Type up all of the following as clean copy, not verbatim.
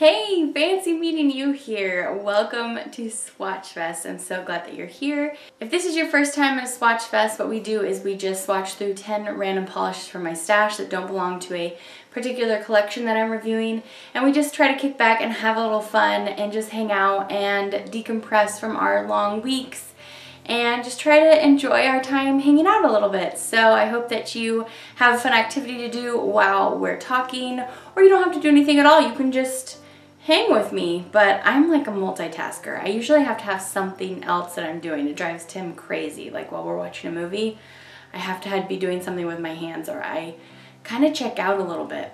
Hey, fancy meeting you here. Welcome to Swatchfest. I'm so glad that you're here. If this is your first time at a Swatchfest, what we do is we just swatch through 10 random polishes from my stash that don't belong to a particular collection that I'm reviewing, and we just try to kick back and have a little fun and just hang out and decompress from our long weeks and just try to enjoy our time hanging out a little bit. So I hope that you have a fun activity to do while we're talking, or you don't have to do anything at all. You can just hang with me, but I'm like a multitasker. I usually have to have something else that I'm doing. It drives Tim crazy. Like while we're watching a movie, I have to be doing something with my hands or I kind of check out a little bit.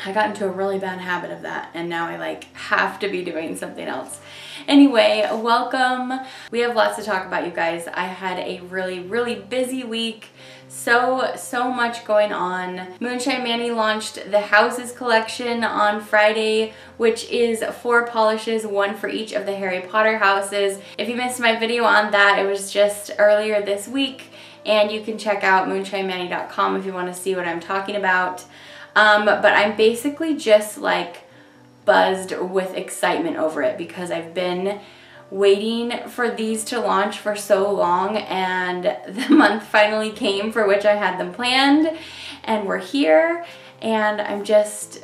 I got into a really bad habit of that, and now I like have to be doing something else. Anyway, welcome. We have lots to talk about, you guys. I had a really busy week. So much going on. Moonshine Manny launched the Houses collection on Friday, which is 4 polishes, 1 for each of the Harry Potter houses. If you missed my video on that, it was just earlier this week, and you can check out moonshinemanny.com if you want to see what I'm talking about. But I'm basically just like buzzed with excitement over it because I've been waiting for these to launch for so long, and the month finally came for which I had them planned, and we're here, and I'm just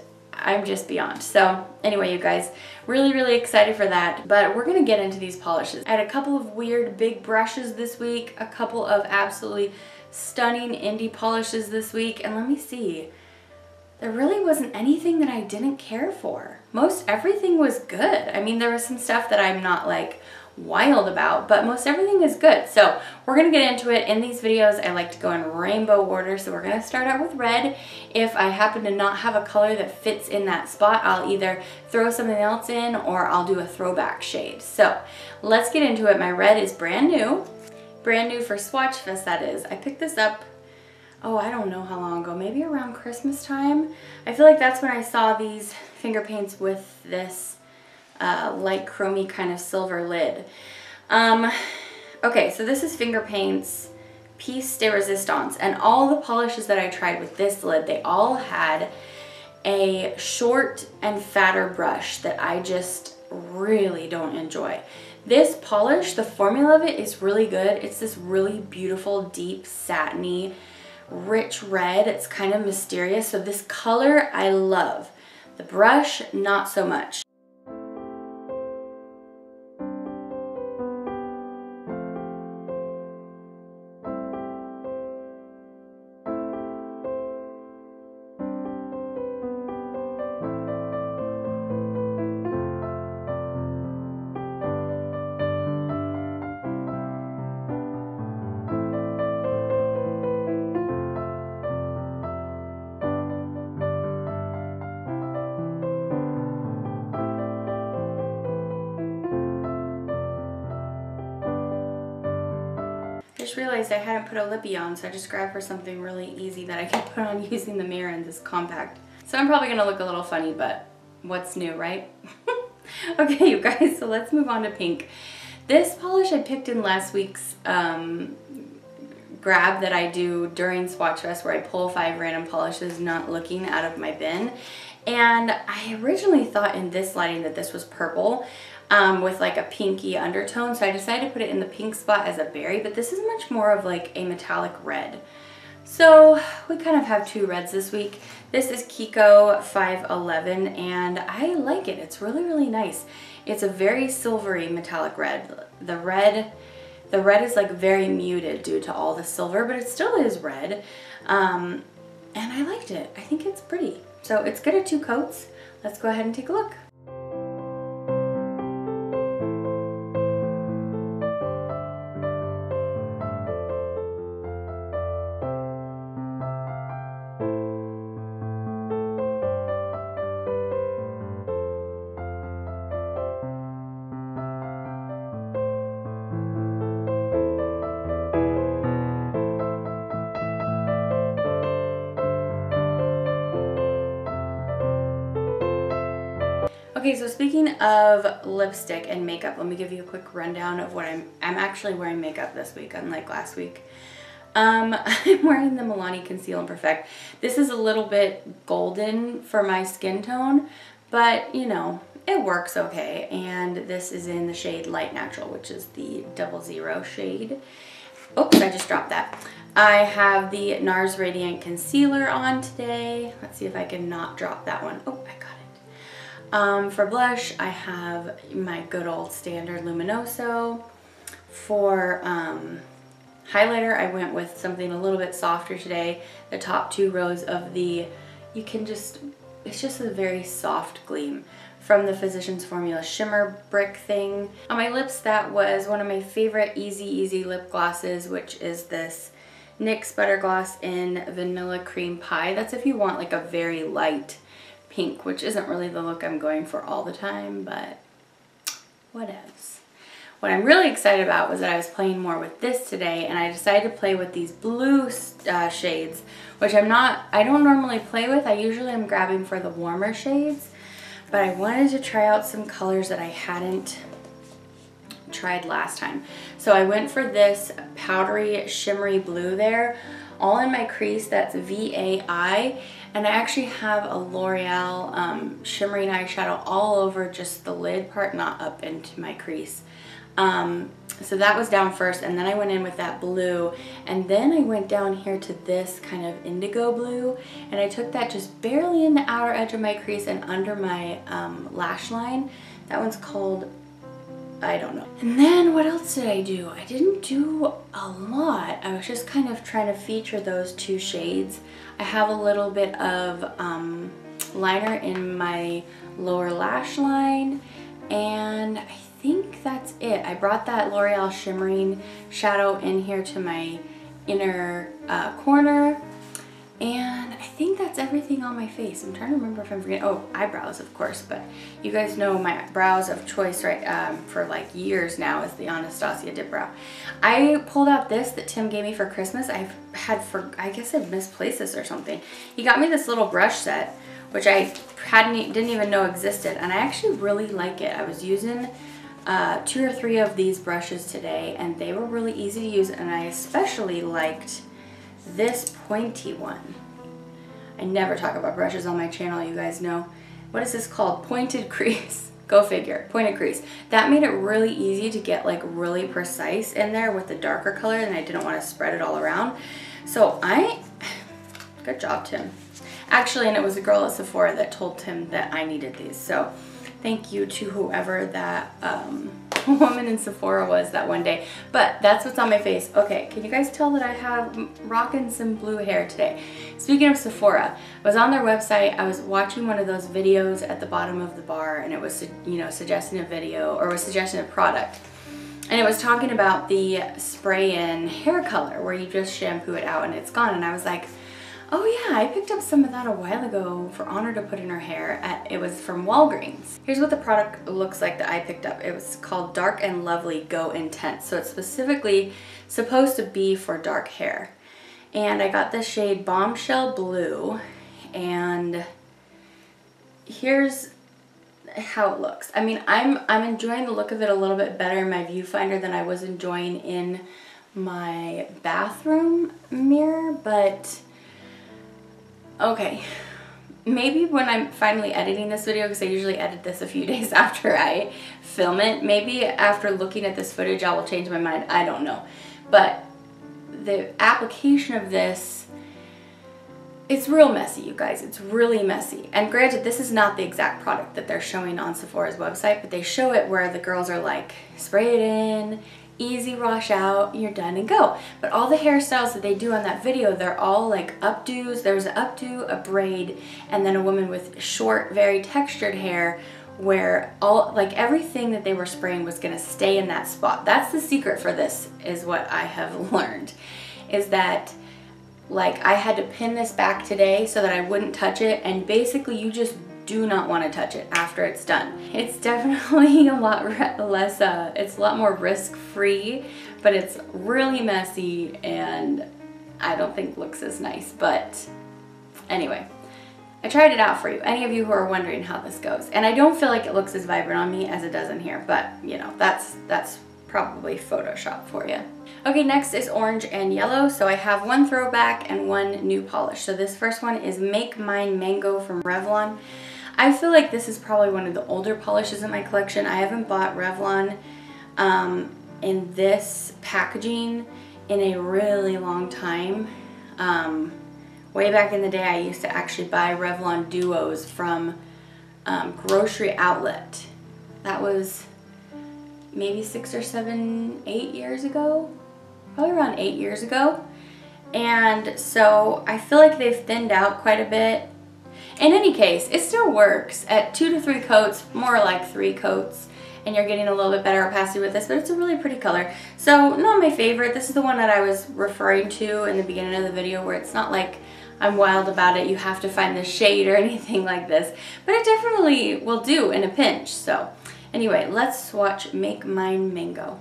beyond. So anyway, you guys, really excited for that. But we're gonna get into these polishes. I had a couple of weird big brushes this week, a couple of absolutely stunning indie polishes this week, and let me see. There really wasn't anything that I didn't care for. Most everything was good. I mean, there was some stuff that I'm not like wild about, but most everything is good. So we're gonna get into it. In these videos, I like to go in rainbow order. So we're gonna start out with red. If I happen to not have a color that fits in that spot, I'll either throw something else in or I'll do a throwback shade. So let's get into it. My red is brand new for Swatchfest, that is. I picked this up, oh, I don't know how long ago, maybe around Christmas time. I feel like that's when I saw these FingerPaints with this light chromey kind of silver lid. Okay, so this is FingerPaints Piece de Resistance, and all the polishes that I tried with this lid, they all had a short and fatter brush that I just really don't enjoy. This polish, the formula of it is really good. It's this really beautiful, deep, satiny, rich red. It's kind of mysterious. So this color I love. The brush, not so much. I just realized I hadn't put a lippy on, so I just grabbed for something really easy that I could put on using the mirror in this compact. So I'm probably gonna look a little funny, but what's new, right? Okay, you guys, so let's move on to pink. This polish I picked in last week's grab that I do during Swatchfest, where I pull 5 random polishes not looking out of my bin. And I originally thought in this lighting that this was purple, with like a pinky undertone, so I decided to put it in the pink spot as a berry, but this is much more of like a metallic red. So we kind of have 2 reds this week. This is Kiko 511, and I like it. It's really nice. It's a very silvery metallic red. The red is like very muted due to all the silver, but it still is red. And I liked it. I think it's pretty. So it's good at 2 coats. Let's go ahead and take a look. Okay, so speaking of lipstick and makeup, let me give you a quick rundown of what I'm actually wearing makeup this week, unlike last week. I'm wearing the Milani Conceal and Perfect. This is a little bit golden for my skin tone, but you know, it works okay. And this is in the shade Light Natural, which is the 00 shade. Oops, I just dropped that. I have the NARS Radiant Concealer on today. Let's see if I can not drop that one. Oh, I got it. For blush, I have my good old standard Luminoso. For highlighter, I went with something a little bit softer today. The top 2 rows of the, it's just a very soft gleam from the Physicians Formula Shimmer Brick thing. On my lips, that was one of my favorite Easy lip glosses, which is this NYX Butter Gloss in Vanilla Cream Pie. That's if you want like a very light pink, which isn't really the look I'm going for all the time, but whatevs. What I'm really excited about was that I was playing more with this today, and I decided to play with these blue shades, which I don't normally play with. I usually am grabbing for the warmer shades, but I wanted to try out some colors that I hadn't tried last time. So I went for this powdery shimmery blue there, all in my crease. That's VAI, and I actually have a L'Oreal shimmering eyeshadow all over just the lid part, not up into my crease. So that was down first, and then I went in with that blue, and then I went down here to this kind of indigo blue, and I took that just barely in the outer edge of my crease and under my lash line. That one's called, I don't know. And then what else did I do? I didn't do a lot. I was just kind of trying to feature those 2 shades. I have a little bit of liner in my lower lash line, and I think that's it. I brought that L'Oreal shimmering shadow in here to my inner corner, and I think that's everything on my face. I'm trying to remember if I'm forgetting. Oh, eyebrows, of course, but you guys know my brows of choice, right, for like years now is the Anastasia Dip Brow. I pulled out this that Tim gave me for Christmas. I guess I've misplaced this or something. He got me this little brush set, which I didn't even know existed, and I actually really like it. I was using 2 or 3 of these brushes today, and they were really easy to use, and I especially liked this pointy one. I never talk about brushes on my channel, you guys know. What is this called? Pointed crease. Go figure. Pointed crease. That made it really easy to get like really precise in there with the darker color, and I didn't want to spread it all around. So good job, Tim. Actually, and it was a girl at Sephora that told Tim that I needed these. So thank you to whoever that woman in Sephora was that one day. But that's what's on my face. Okay, can you guys tell that I have rocking some blue hair today? Speaking of Sephora, I was on their website. I was watching one of those videos at the bottom of the bar, and it was, you know, suggesting a video, or was suggesting a product. And it was talking about the spray-in hair color where you just shampoo it out and it's gone. And I was like, oh yeah, I picked up some of that a while ago for Honor to put in her hair. It was from Walgreens. Here's what the product looks like that I picked up. It was called Dark and Lovely Go Intense. So it's specifically supposed to be for dark hair. And I got this shade Bombshell Blue, and here's how it looks. I mean, I'm enjoying the look of it a little bit better in my viewfinder than I was enjoying in my bathroom mirror, but okay, maybe when I'm finally editing this video, because I usually edit this a few days after I film it, maybe after looking at this footage I will change my mind. I don't know. But the application of this, it's real messy, you guys. It's really messy. And granted, this is not the exact product that they're showing on Sephora's website, but they show it where the girls are like, spray it in, easy wash out, you're done and go. But all the hairstyles that they do on that video, they're all like updos. There's an updo, a braid, and then a woman with short, very textured hair where all, like everything that they were spraying was gonna stay in that spot. That's the secret for this, is what I have learned, is that like I had to pin this back today so that I wouldn't touch it, and basically you just do not want to touch it after it's done. It's definitely a lot less, it's a lot more risk-free, but it's really messy and I don't think looks as nice. But anyway, I tried it out for you, any of you who are wondering how this goes. And I don't feel like it looks as vibrant on me as it does in here, but you know, that's probably Photoshop for you. Okay, next is orange and yellow. So I have one throwback and one new polish. So this first one is Make Mine Mango from Revlon. I feel like this is probably one of the older polishes in my collection. I haven't bought Revlon in this packaging in a really long time. Way back in the day, I used to actually buy Revlon Duos from Grocery Outlet. That was maybe 6 or 7, 8 years ago. Probably around 8 years ago. And so I feel like they've thinned out quite a bit. In any case, it still works at 2 to 3 coats, more like 3 coats, and you're getting a little bit better opacity with this, but it's a really pretty color. So not my favorite. This is the one that I was referring to in the beginning of the video, where it's not like I'm wild about it. You have to find the shade or anything like this, but it definitely will do in a pinch. So anyway, let's swatch Make Mine Mango.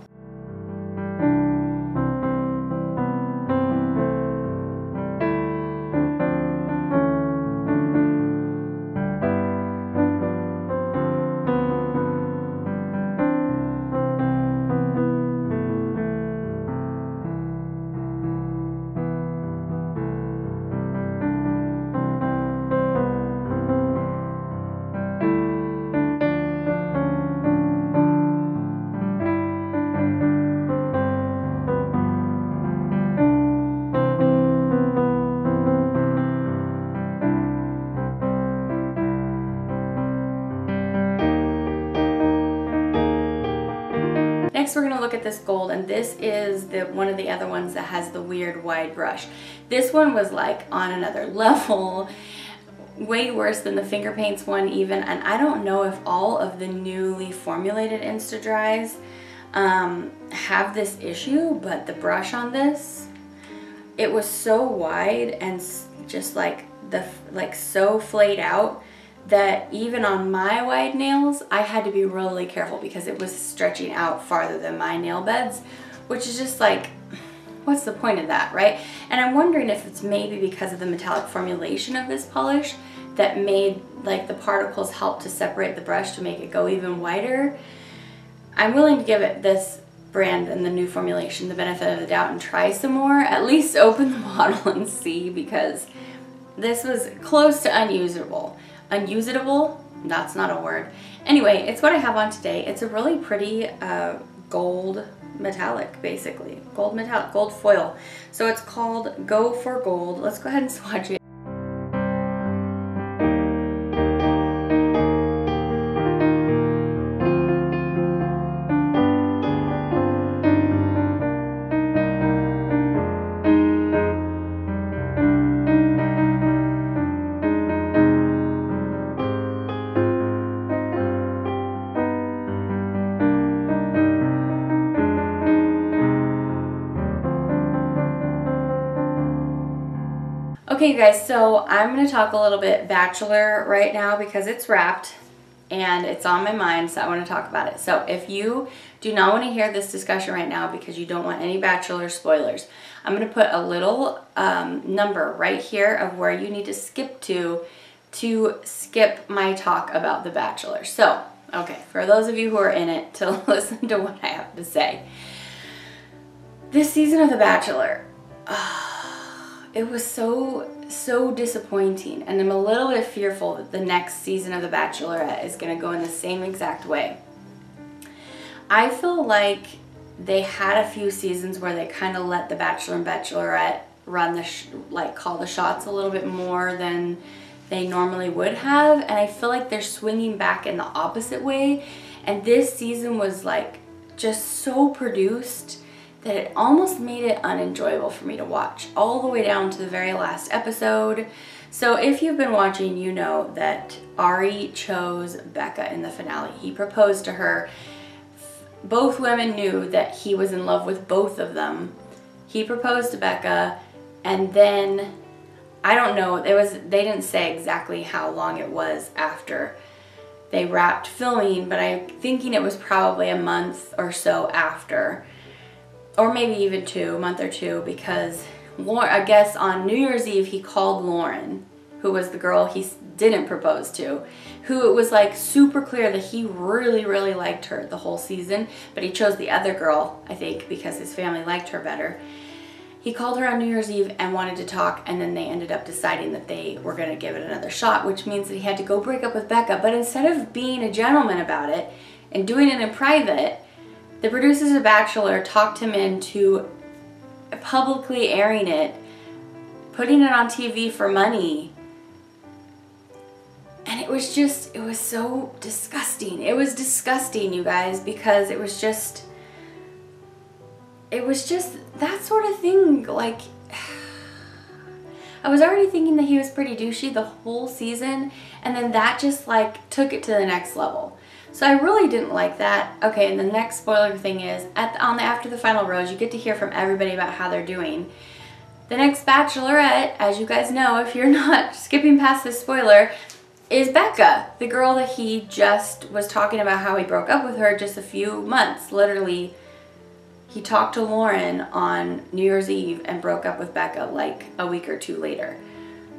Next, we're gonna look at this gold, and this is one of the other ones that has the weird wide brush. This one was like on another level, way worse than the FingerPaints one even, and I don't know if all of the newly formulated Insta-Dries have this issue, but the brush on this, it was so wide and just like so flayed out that even on my wide nails, I had to be really careful because it was stretching out farther than my nail beds, which is just like, what's the point of that, right? And I'm wondering if it's maybe because of the metallic formulation of this polish that made like the particles help to separate the brush to make it go even wider. I'm willing to give it this brand and the new formulation the benefit of the doubt and try some more, at least open the bottle and see, because this was close to unusable. Unusable? That's not a word. Anyway, it's what I have on today. It's a really pretty gold metallic, basically. Gold metallic, gold foil. So it's called Go for Gold. Let's go ahead and swatch it. Okay, you guys, so I'm going to talk a little bit Bachelor right now because it's wrapped and it's on my mind, so I want to talk about it. So if you do not want to hear this discussion right now because you don't want any Bachelor spoilers, I'm going to put a little number right here of where you need to skip to skip my talk about The Bachelor. So, okay, for those of you who are in it to listen to what I have to say. This season of The Bachelor, it was so disappointing, and I'm a little bit fearful that the next season of The Bachelorette is going to go in the same exact way. I feel like they had a few seasons where they kind of let The Bachelor and Bachelorette run the call the shots a little bit more than they normally would have, and I feel like they're swinging back in the opposite way. And this season was like just so produced that it almost made it unenjoyable for me to watch, all the way down to the very last episode. So if you've been watching, you know that Ari chose Becca in the finale. He proposed to her. Both women knew that he was in love with both of them. He proposed to Becca, and then, I don't know, they didn't say exactly how long it was after they wrapped filming, but I'm thinking it was probably a month or so after. Or maybe even a month or two, because I guess on New Year's Eve he called Lauren, who was the girl he didn't propose to, who it was like super clear that he really liked her the whole season, but he chose the other girl, I think, because his family liked her better. he called her on New Year's Eve and wanted to talk, and then they ended up deciding that they were going to give it another shot, which means that he had to go break up with Becca. But instead of being a gentleman about it and doing it in private, the producers of Bachelor talked him into publicly airing it, putting it on TV for money. And it was just, it was so disgusting. It was disgusting, you guys, because it was just that sort of thing. Like, I was already thinking that he was pretty douchey the whole season, and then that just like took it to the next level. So I really didn't like that. Okay, and the next spoiler thing is, after the final rose, you get to hear from everybody about how they're doing. The next Bachelorette, as you guys know, if you're not skipping past this spoiler, is Becca, the girl that he just was talking about how he broke up with her just a few months. Literally, he talked to Lauren on New Year's Eve and broke up with Becca like a week or two later.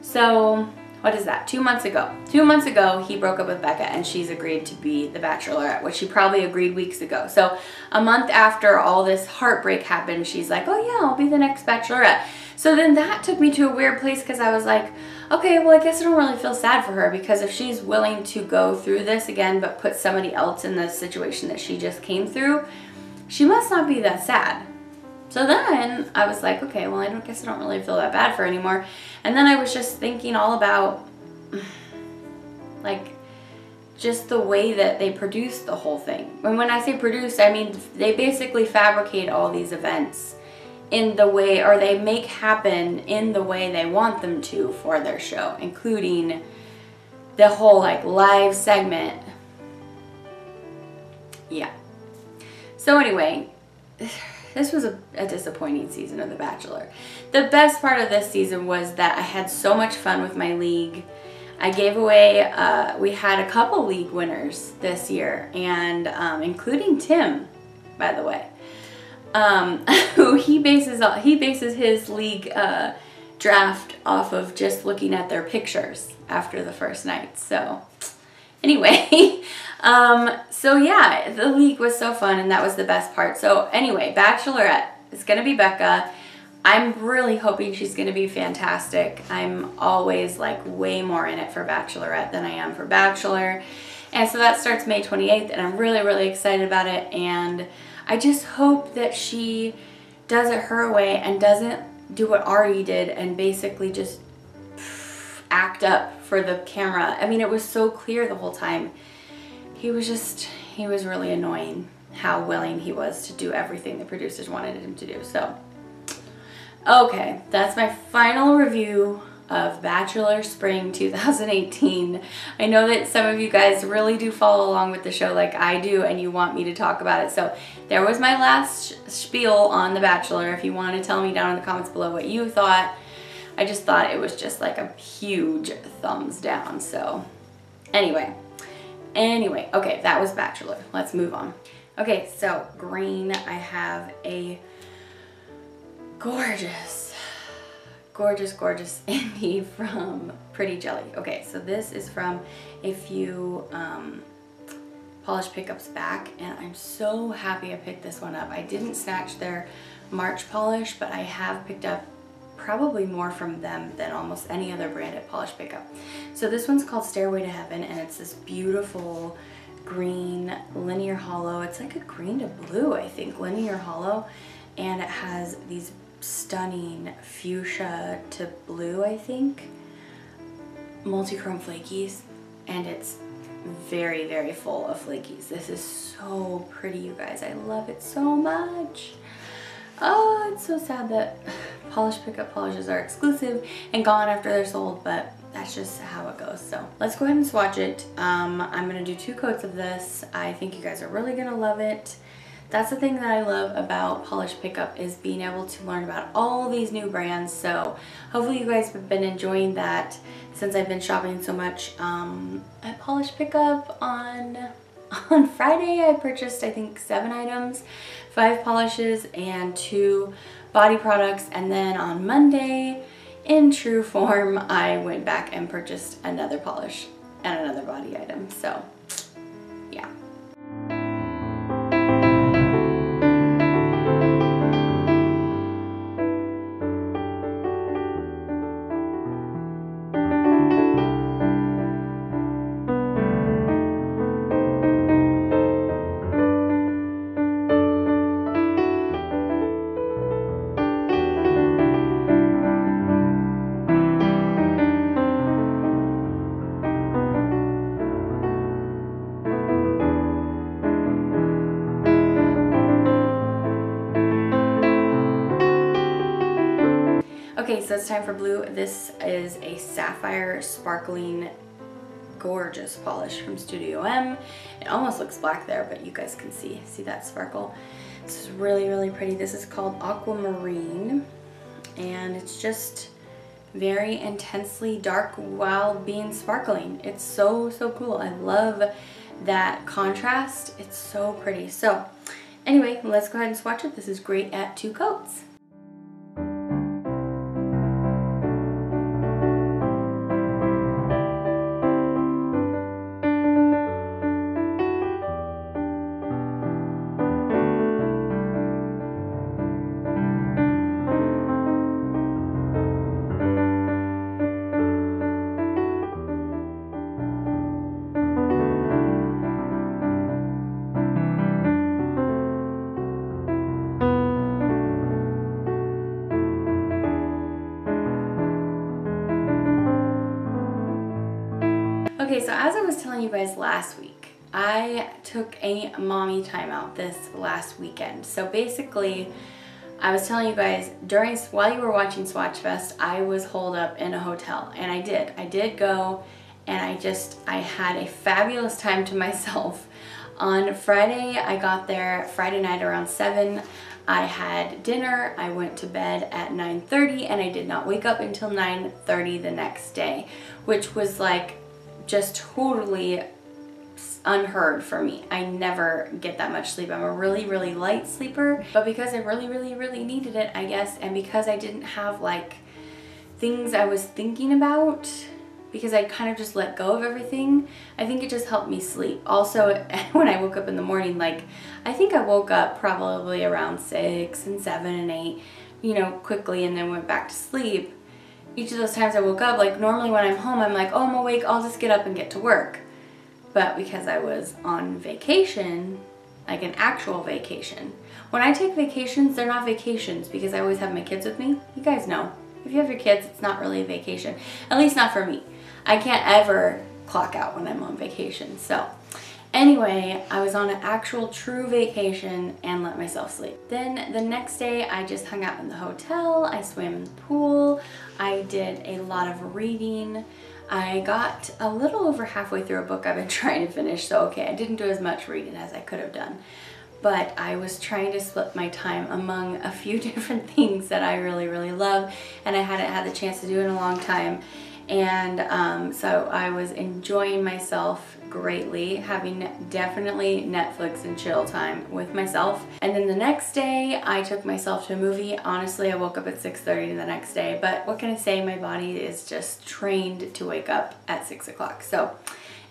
So, what is that? 2 months ago. 2 months ago, he broke up with Becca and she's agreed to be the Bachelorette, which she probably agreed weeks ago. So, a month after all this heartbreak happened, she's like, oh yeah, I'll be the next Bachelorette. So then that took me to a weird place because I was like, okay, well, I guess I don't really feel sad for her, because if she's willing to go through this again but put somebody else in the situation that she just came through, she must not be that sad. So then I was like, okay, well, I guess I don't really feel that bad for her anymore. And then I was just thinking all about, like, just the way that they produced the whole thing. And when I say produce, I mean they basically fabricate all these events in the way, or they make happen in the way they want them to for their show, including the whole like live segment. Yeah. So anyway, this was a disappointing season of The Bachelor. The best part of this season was that I had so much fun with my league. I gave away, we had a couple league winners this year, and including Tim, by the way. Who he bases his league draft off of just looking at their pictures after the first night. So anyway, so yeah, the league was so fun, and that was the best part. So anyway, Bachelorette, it's gonna be Becca. I'm really hoping she's gonna be fantastic. I'm always like way more in it for Bachelorette than I am for Bachelor. And so that starts May 28th, and I'm really, really excited about it. And I just hope that she does it her way and doesn't do what Ari did and basically just act up for the camera. I mean, it was so clear the whole time. He was really annoying how willing he was to do everything the producers wanted him to do. So, okay, that's my final review of Bachelor Spring 2018. I know that some of you guys really do follow along with the show like I do, and you want me to talk about it. So there was my last spiel on The Bachelor. If you want to tell me down in the comments below what you thought. I just thought it was just like a huge thumbs down. So anyway, okay, that was Bachelor. Let's move on. Okay, so green, I have a gorgeous indie from Pretty Jelly. Okay, so this is from a few polish pickups back, and I'm so happy I picked this one up. I didn't snatch their March polish, but I have picked up probably more from them than almost any other branded polish pickup. So this one's called Stairway to Heaven, and it's this beautiful green linear hollow. It's like a green to blue, I think, linear hollow, and it has these stunning fuchsia to blue, I think, multi-chrome flakies, and it's very, very full of flakies. This is so pretty, you guys. I love it so much. Oh, it's so sad that polish pickup polishes are exclusive and gone after they're sold, but that's just how it goes. So let's go ahead and swatch it. I'm gonna do 2 coats of this. I think you guys are really gonna love it. That's the thing that I love about polish pickup, is being able to learn about all these new brands. So hopefully you guys have been enjoying that since I've been shopping so much at polish pickup. On Friday I purchased, I think, 7 items, 5 polishes and 2 body products, and then on Monday in true form I went back and purchased another polish and another body item. So yeah. Okay, so it's time for blue. This is a sapphire sparkling gorgeous polish from Studio M. It almost looks black there, but you guys can see that sparkle. This is really, really pretty. This is called Aquamarine, and it's just very intensely dark while being sparkling. It's so, so cool. I love that contrast. It's so pretty. So anyway, let's go ahead and swatch it. This is great at 2 coats. Okay, so as I was telling you guys last week, I took a mommy timeout this last weekend. So basically, I was telling you guys while you were watching Swatchfest, I was holed up in a hotel, and I did go, and I had a fabulous time to myself. On Friday, I got there Friday night around 7. I had dinner, I went to bed at 9:30, and I did not wake up until 9:30 the next day, which was like just totally unheard for me. I never get that much sleep. I'm a really, really light sleeper, but because I really, really, really needed it, I guess, and because I didn't have like things I was thinking about, because I kind of just let go of everything, I think it just helped me sleep. Also, when I woke up in the morning, like, I think I woke up probably around 6 and 7 and 8, you know, quickly, and then went back to sleep. Each of those times I woke up, like normally when I'm home, I'm like, oh, I'm awake, I'll just get up and get to work. But because I was on vacation, like an actual vacation. When I take vacations, they're not vacations because I always have my kids with me. You guys know, if you have your kids, it's not really a vacation. At least not for me. I can't ever clock out when I'm on vacation. So anyway, I was on an actual true vacation and let myself sleep. Then the next day, I just hung out in the hotel. I swam in the pool. I did a lot of reading. I got a little over halfway through a book I've been trying to finish, so okay, I didn't do as much reading as I could have done. But I was trying to split my time among a few different things that I really, really love, and I hadn't had the chance to do in a long time. And so I was enjoying myself greatly, having definitely Netflix and chill time with myself. And then the next day, I took myself to a movie. Honestly, I woke up at 6:30 the next day, but what can I say? My body is just trained to wake up at 6 o'clock. So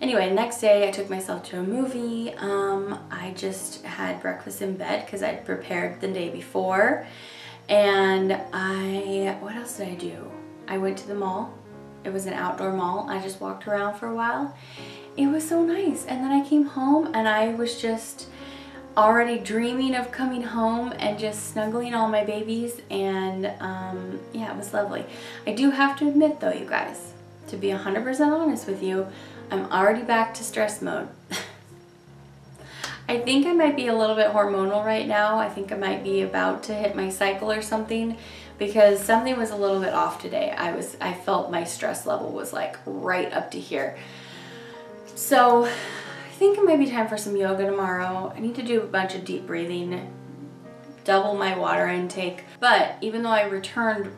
anyway, next day I took myself to a movie. I just had breakfast in bed because I'd prepared the day before. And what else did I do? I went to the mall. It was an outdoor mall. I just walked around for a while. It was so nice. And then I came home and I was just already dreaming of coming home and just snuggling all my babies. And yeah, it was lovely. I do have to admit though, you guys, to be 100% honest with you, I'm already back to stress mode. I think I might be a little bit hormonal right now. I think I might be about to hit my cycle or something, because something was a little bit off today. I felt my stress level was like right up to here. So I think it might be time for some yoga tomorrow. I need to do a bunch of deep breathing, double my water intake. But even though I returned,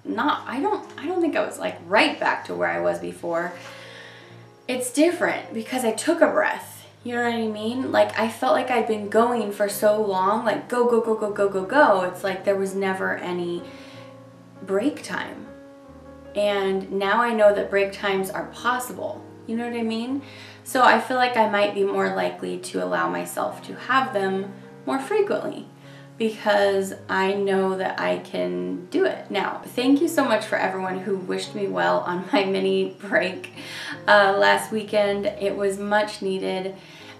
I don't think I was like right back to where I was before. It's different because I took a breath. You know what I mean? Like, I felt like I'd been going for so long, like go, go, go, go, go, go, go. It's like there was never any break time. And now I know that break times are possible. You know what I mean? So I feel like I might be more likely to allow myself to have them more frequently, because I know that I can do it. Now, thank you so much for everyone who wished me well on my mini break last weekend. It was much needed.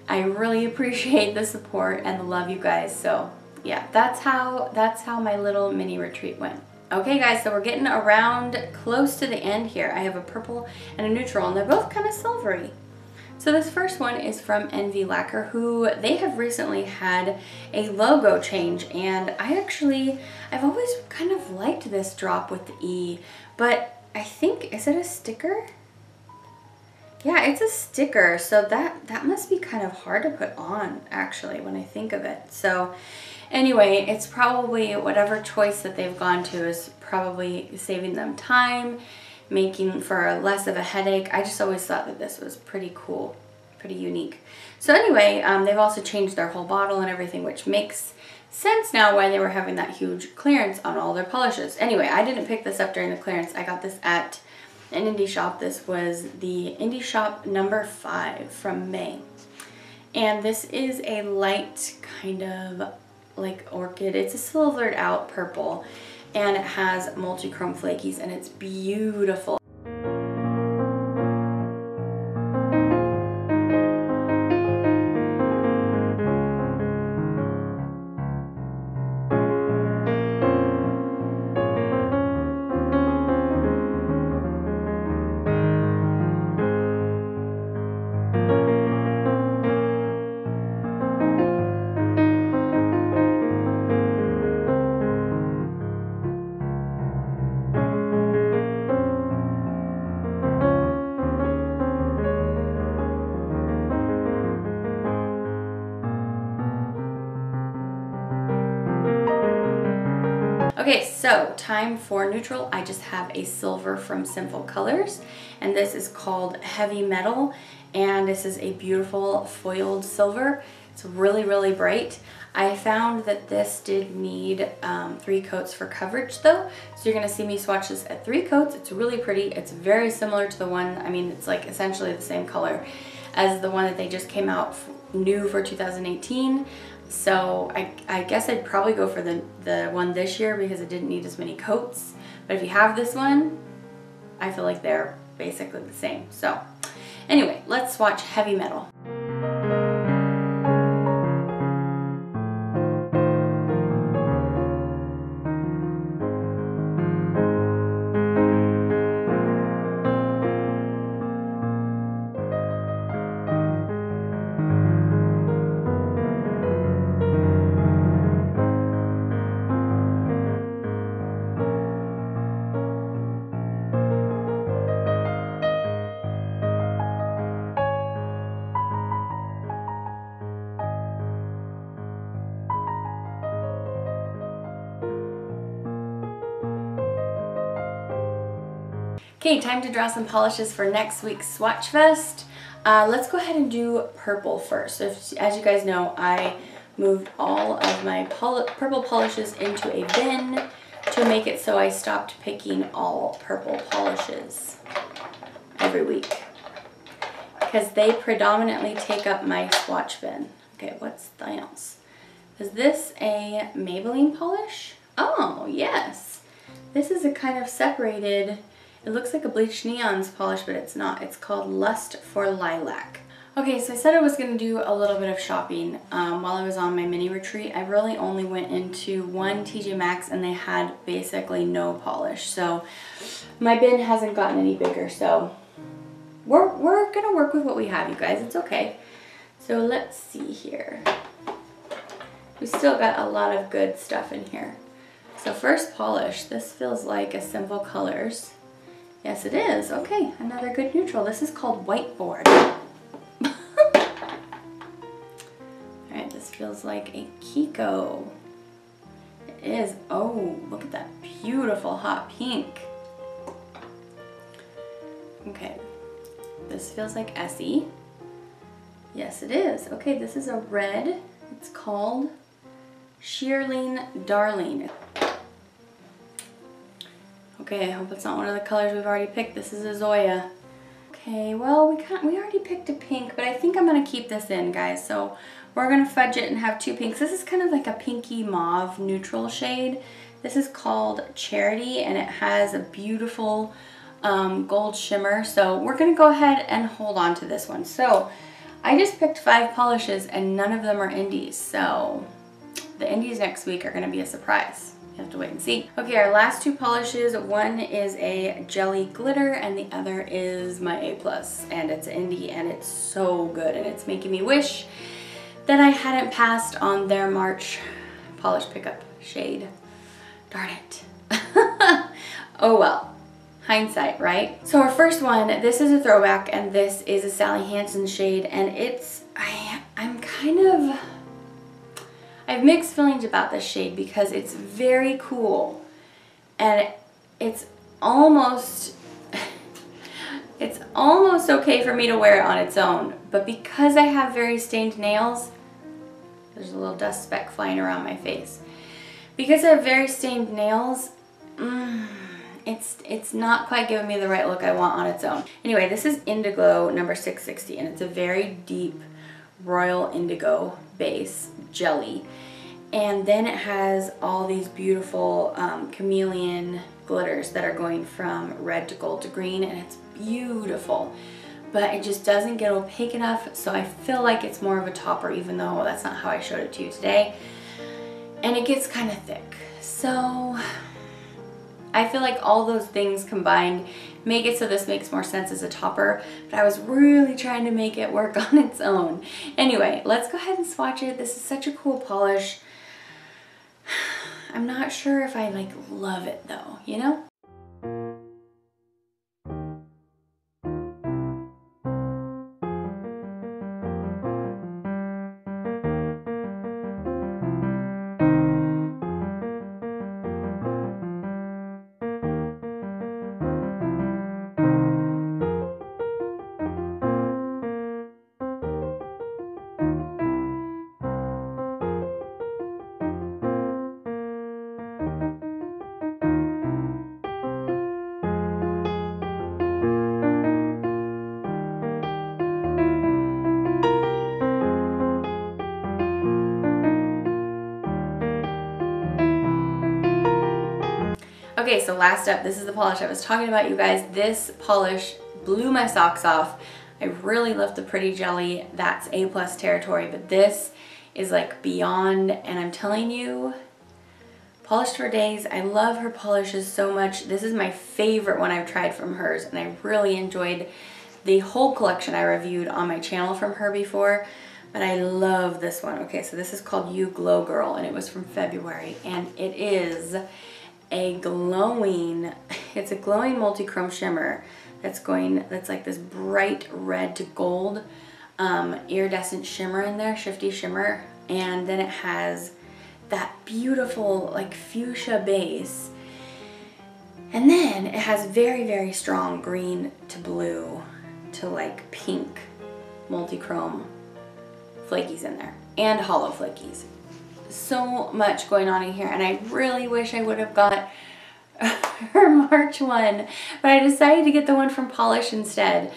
I really appreciate the support and the love, you guys. So yeah, that's how my little mini retreat went. Okay guys, so we're getting around close to the end here. I have a purple and a neutral, and they're both kind of silvery. So this first one is from M Lacquer, who they have recently had a logo change, and I've always kind of liked this drop with the E, but I think, is it a sticker? Yeah, it's a sticker, so that must be kind of hard to put on, actually, when I think of it. So anyway, it's probably whatever choice that they've gone to is probably saving them time, making for less of a headache. I just always thought that this was pretty cool, pretty unique. So anyway, they've also changed their whole bottle and everything, which makes sense now why they were having that huge clearance on all their polishes. Anyway, I didn't pick this up during the clearance. I got this at an indie shop. This was the indie shop number 5 from May. And this is a light kind of like orchid. It's a silvered out purple, and it has multi-chrome flakies, and it's beautiful. Okay, so time for neutral. I just have a silver from Sinful Colors, and this is called Heavy Metal, and this is a beautiful foiled silver. It's really, really bright. I found that this did need 3 coats for coverage though, so you're gonna see me swatch this at 3 coats. It's really pretty. It's very similar to the one, I mean, it's like essentially the same color as the one that they just came out new for 2018. So I guess I'd probably go for the one this year because it didn't need as many coats. But if you have this one, I feel like they're basically the same. So anyway, let's swatch Heavy Metal. Okay, time to draw some polishes for next week's Swatchfest. Let's go ahead and do purple first. So as you guys know, I moved all of my purple polishes into a bin to make it so I stopped picking all purple polishes every week, because they predominantly take up my swatch bin. Okay, what's else? Is this a Maybelline polish? Oh, yes. This is a kind of separated, it looks like a bleached neons polish, but it's not. It's called Lust for Lilac. Okay, so I said I was going to do a little bit of shopping while I was on my mini retreat. I really only went into one TJ Maxx and they had basically no polish. So my bin hasn't gotten any bigger, so we're going to work with what we have, you guys. It's okay. So let's see here. We still got a lot of good stuff in here. So first polish, this feels like a Sinful Colors. Yes, it is. Okay, another good neutral. This is called Whiteboard. Alright, this feels like a Kiko. It is. Oh, look at that beautiful hot pink. Okay, this feels like Essie. Yes, it is. Okay, this is a red. It's called Shearling Darling. Okay, I hope it's not one of the colors we've already picked. This is a Zoya. Okay, well, we already picked a pink, but I think I'm gonna keep this in, guys. So we're gonna fudge it and have 2 pinks. This is kind of like a pinky mauve neutral shade. This is called Charity, and it has a beautiful gold shimmer. So we're gonna go ahead and hold on to this one. So I just picked 5 polishes and none of them are indies. So the indies next week are gonna be a surprise. You have to wait and see. Okay, our last two polishes, one is a jelly glitter and the other is my A+, and it's indie and it's so good and it's making me wish that I hadn't passed on their March polish pickup shade. Darn it. Oh well, hindsight, right? So our first one, this is a throwback and this is a Sally Hansen shade, and it's, I have mixed feelings about this shade because it's very cool and it's almost okay for me to wear it on its own, but because I have very stained nails, there's a little dust speck flying around my face. Because I have very stained nails, it's not quite giving me the right look I want on its own. Anyway, this is Indigo number 660, and it's a very deep royal indigo base jelly. And then it has all these beautiful chameleon glitters that are going from red to gold to green, and it's beautiful. But it just doesn't get opaque enough, so I feel like it's more of a topper, even though that's not how I showed it to you today. And it gets kind of thick. So I feel like all those things combined make it so this makes more sense as a topper, but I was really trying to make it work on its own. Anyway, let's go ahead and swatch it. This is such a cool polish. I'm not sure if I like love it though, you know? Okay, so last up, this is the polish I was talking about, you guys. This polish blew my socks off. I really love the Pretty Jelly. That's A+ territory, but this is like beyond, and I'm telling you, polished for days. I love her polishes so much. This is my favorite one I've tried from hers, and I really enjoyed the whole collection I reviewed on my channel from her before, but I love this one. Okay, so this is called You Glow Girl, and it was from February, and it is it's a glowing multi-chrome shimmer that's like this bright red to gold iridescent shimmer in there, shifty shimmer, and then it has that beautiful like fuchsia base, and then it has very, very strong green to blue to like pink multi-chrome flakies in there, and hollow flakies. So much going on in here, and I really wish I would have got her March one, but I decided to get the one from Polish instead.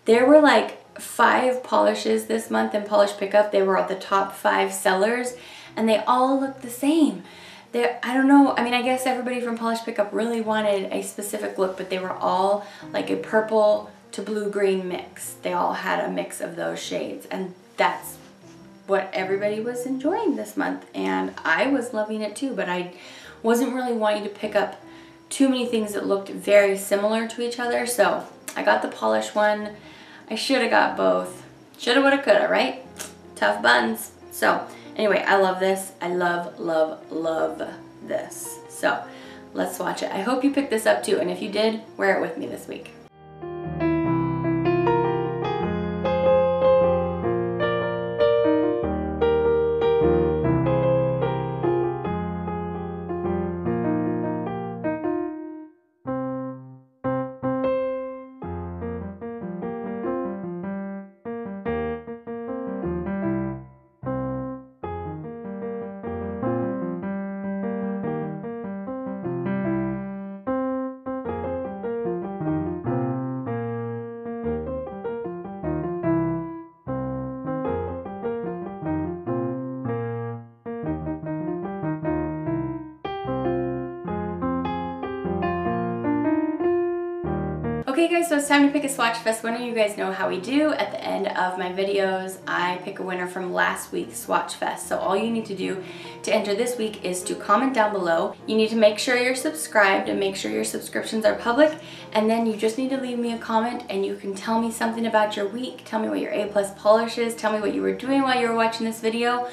There were like 5 polishes this month in Polish Pickup. They were at the top 5 sellers, and they all looked the same. I don't know, I mean, I guess everybody from Polish Pickup really wanted a specific look, but they were all like a purple to blue-green mix. They all had a mix of those shades, and that's what everybody was enjoying this month, and I was loving it too, but I wasn't really wanting to pick up too many things that looked very similar to each other, so I got the polish one. I should have got both. Shoulda, woulda, coulda, right? Tough buns. So anyway, I love this. I love, love, love this. So let's swatch it. I hope you picked this up too, and if you did, wear it with me this week. Okay guys, so it's time to pick a Swatchfest winner. You guys know how we do. At the end of my videos, I pick a winner from last week's Swatchfest. So all you need to do to enter this week is to comment down below. You need to make sure you're subscribed and make sure your subscriptions are public. And then you just need to leave me a comment and you can tell me something about your week. Tell me what your A+ polish is. Tell me what you were doing while you were watching this video.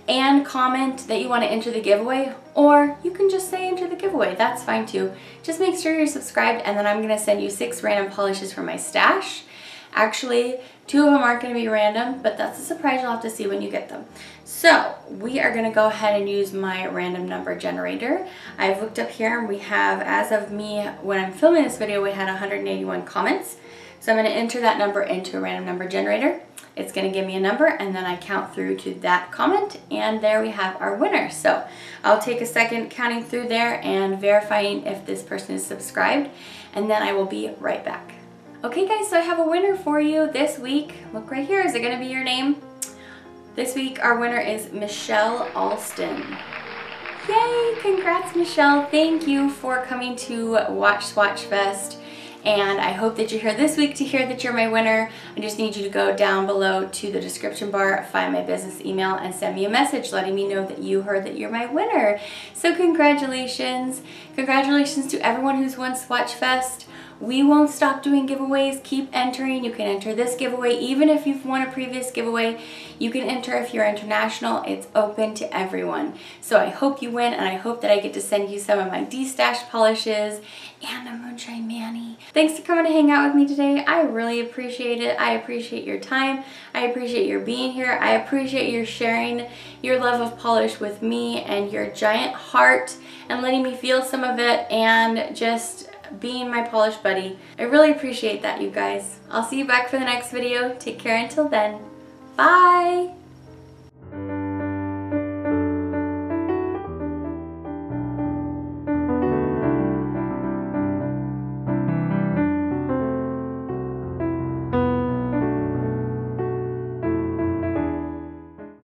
And comment that you want to enter the giveaway, or you can just say enter the giveaway. That's fine too. Just make sure you're subscribed, and then I'm going to send you 6 random polishes from my stash. Actually, 2 of them aren't going to be random, but that's a surprise. You'll have to see when you get them. So we are going to go ahead and use my random number generator. I've looked up here and we have, as of me, when I'm filming this video, we had 181 comments. So I'm going to enter that number into a random number generator. It's going to give me a number and then I count through to that comment, and there we have our winner. So I'll take a second counting through there and verifying if this person is subscribed, and then I will be right back. Okay guys, so I have a winner for you this week. Look right here. Is it going to be your name? This week our winner is Michelle Alston. Yay! Congrats, Michelle. Thank you for coming to watch Swatchfest. And I hope that you're here this week to hear that you're my winner. I just need you to go down below to the description bar, find my business email, and send me a message letting me know that you heard that you're my winner. So congratulations. Congratulations to everyone who's won Swatchfest. We won't stop doing giveaways. Keep entering. You can enter this giveaway even if you've won a previous giveaway. You can enter if you're international. It's open to everyone. So I hope you win, and I hope that I get to send you some of my D-Stash polishes and a Moonshine Mani. Thanks for coming to hang out with me today. I really appreciate it. I appreciate your time. I appreciate your being here. I appreciate your sharing your love of polish with me and your giant heart and letting me feel some of it and just being my polish buddy. I really appreciate that, you guys. I'll see you back for the next video. Take care until then. Bye!